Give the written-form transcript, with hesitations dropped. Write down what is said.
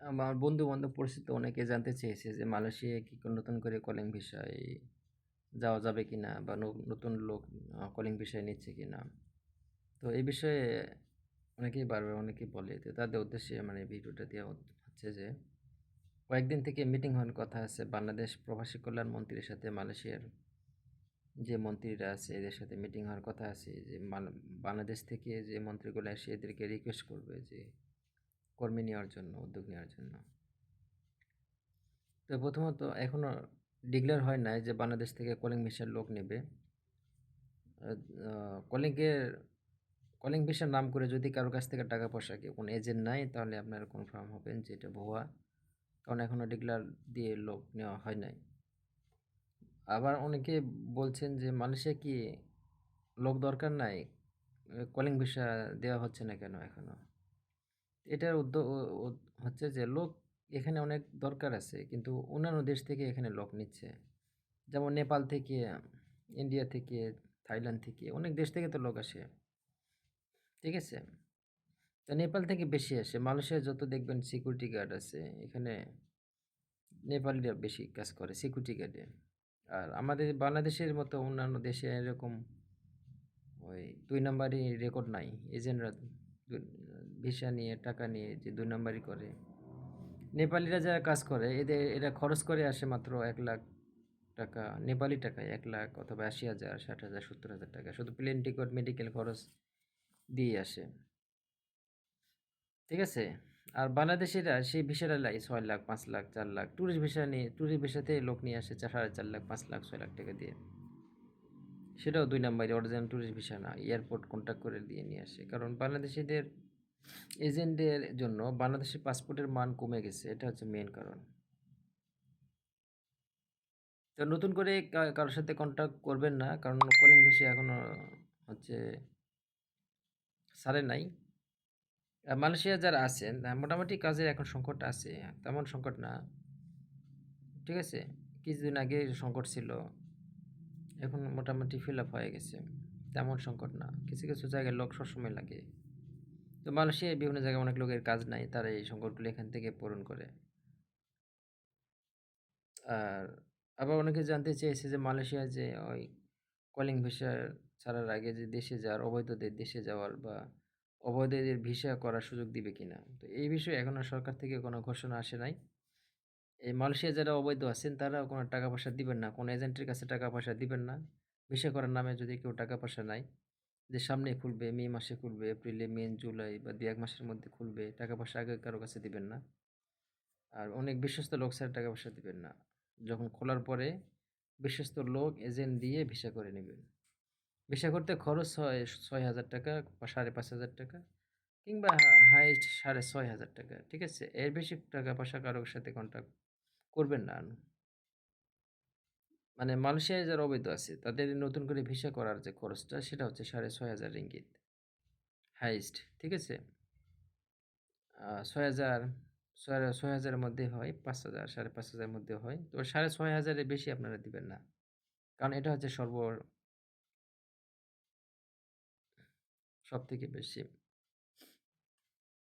আমার বন্ধু-বান্ধব পরিচিত অনেকে জানতে চেয়েছে যে মালয়েশিয়ায় কি নতুন করে কলিং ভিসায় যাওয়া যাবে কিনা বা নতুন লোক কলিং ভিসায় নিচ্ছে কিনা। তো এই বিষয়ে অনেকেই বারবার অনেকেই বলে। তো তাদের উদ্দেশ্যে আমার এই ভিডিওটা দেওয়া হচ্ছে যে কয়েকদিন থেকে মিটিং হওয়ার কথা আছে বাংলাদেশ প্রবাসী কল্যাণ মন্ত্রীর সাথে মালয়েশিয়ার যে মন্ত্রীরা আছে এদের সাথে মিটিং হওয়ার কথা আছে যে বাংলাদেশ থেকে যে মন্ত্রীগুলো আসে এদেরকে রিকোয়েস্ট করবে যে কর্মী নেওয়ার জন্য, উদ্যোগ নেওয়ার জন্য। তো প্রথমত এখনো ডিক্লেয়ার হয় নাই যে বাংলাদেশ থেকে কলিং ভিসার লোক নেবে। আ আ কলিংয়ের কলিং ভিসার নাম করে যদি কারো কাছ থেকে টাকা পয়সা কেউ কোনো এজেন্ট নেয় তাহলে আপনারা কনফার্ম হবেন যে এটা ভুয়া। কারণ এখনো ডিক্লেয়ার দিয়ে লোক নেওয়া হয় নাই। আবার অনেকে বলছেন যে মালয়েশিয়া কি লোক দরকার নাই? কলিং ভিসা দেওয়া হচ্ছে না কেন এখনো? এটার উদ্দ ও ও হচ্ছে যে লোক এখানে অনেক দরকার আছে। কিন্তু অন্যান্য দেশ থেকে এখানে লোক নিচ্ছে। যেমন নেপাল থেকে, ইন্ডিয়া থেকে, থাইল্যান্ড থেকে অনেক দেশ থেকে তো লোক আসে। ঠিক আছে? তো নেপাল থেকে বেশি আসে। মালয়েশিয়ায় যত দেখবেন সিকিউরিটি গার্ড আছে, এখানে নেপালিরা বেশি কাজ করে সিকিউরিটি গার্ডে। আর আমাদের বাংলাদেশের মতো অন্যান্য দেশে এরকম ওই ২ নাম্বারি রেকর্ড নাই। এজেন্টরা দু ভিসা নিয়ে টাকা নিয়ে যে ২ নাম্বারি করে। নেপালিরা যারা কাজ করে এরা খরচ করে আসে মাত্র ৳১,০০,০০০ নেপালি টাকায় ১,০০,০০০ অথবা ৮০,০০০, ৬০,০০০, ৳৭০,০০০ শুধু প্লেন টিকেট, মেডিকেল খরচ দিয়ে আসে। ঠিক আছে? আর বাংলাদেশিরা সেই ভিসাটা লাই ৬,০০,০০০, ৫,০০,০০০, ৪,০০,০০০ টুরিস্ট ভিসাতে লোক নিয়ে আসে ৪,৫০,০০০, ৫,০০,০০০, ৬,০০,০০০ দিয়ে। সেটাও ২ নাম্বারি অরিজিনাল টুরিস্ট ভিসা না। এয়ারপোর্ট কন্ট্যাক্ট করে দিয়ে নিয়ে আসে। কারণ বাংলাদেশীদের এজেন্টদের জন্য বাংলাদেশের পাসপোর্টের মান কমে গেছে। এটা হচ্ছে মেইন কারণ। তো নতুন করে কারো সাথে কন্ট্যাক্ট করবেন না। কারণ কলিং ভিসা এখনো হচ্ছে ছাড়ে নাই। মালয়েশিয়া যারা আছেন মোটামুটি কাজের এখন সংকট আছে। তেমন সংকট না। ঠিক আছে? কিছুদিন আগে সংকট ছিল। এখন মোটামুটি ফিল আপ হয়ে গেছে। তেমন সংকট না। কিছু জায়গায় লোক সবসময় লাগে। তো মালয়েশিয়ায় বিভিন্ন জায়গায় অনেক লোকের কাজ নাই। তারা এই সংকটগুলো এখান থেকে পূরণ করে। আর আবার অনেকে জানতে চেয়েছে যে মালয়েশিয়ায় যে ওই কলিং ভিসা ছাড়ার আগে যে দেশে যাওয়ার অবৈধদের দেশে যাওয়ার বা অবৈধদের ভিসা করার সুযোগ দিবে কিনা? তো এই বিষয়ে এখনো সরকার থেকে কোনো ঘোষণা আসে নাই। এই মালয়েশিয়ায় যারা অবৈধ আছেন তারাও কোনো টাকা পয়সা দিবেন না। কোনো এজেন্টের কাছে টাকা পয়সা দিবেন না। ভিসা করার নামে যদি কেউ টাকা পয়সা নেয়, যে সামনে খুলবে, মে মাসে খুলবে, এপ্রিলে, মে, জুলাই বা ২-১ মাসের মধ্যে খুলবে। টাকা পয়সা আগে কারো কাছে দিবেন না। আর অনেক বিশ্বস্ত লোক ছাড়া টাকা পয়সা দিবেন না। যখন খোলার পরে বিশ্বস্ত লোক এজেন্ট দিয়ে ভিসা করে নিবেন। ভিসা করতে খরচ হয় ৳৬,০০০ বা ৳৫,৫০০ কিংবা হাইয়েস্ট ৳৬,৫০০ ঠিক আছে? এর বেশি টাকা পয়সা কারো সাথে কন্ট্যাক্ট করবেন না। মানে মালয়েশিয়ায় যারা অবৈধ আছে তাদের নতুন করে ভিসা করার যে খরচটা সেটা হচ্ছে ৳৬,৫০০ হাইয়েস্ট ঠিক আছে? ৬,০০০ ৬,০০০ এর মধ্যে হয়, ৫,০০০ ৫,৫০০ এর মধ্যে হয়। তো ৬,৫০০ এর বেশি আপনারা দিবেন না। কারণ এটা হচ্ছে সবথেকে বেশি।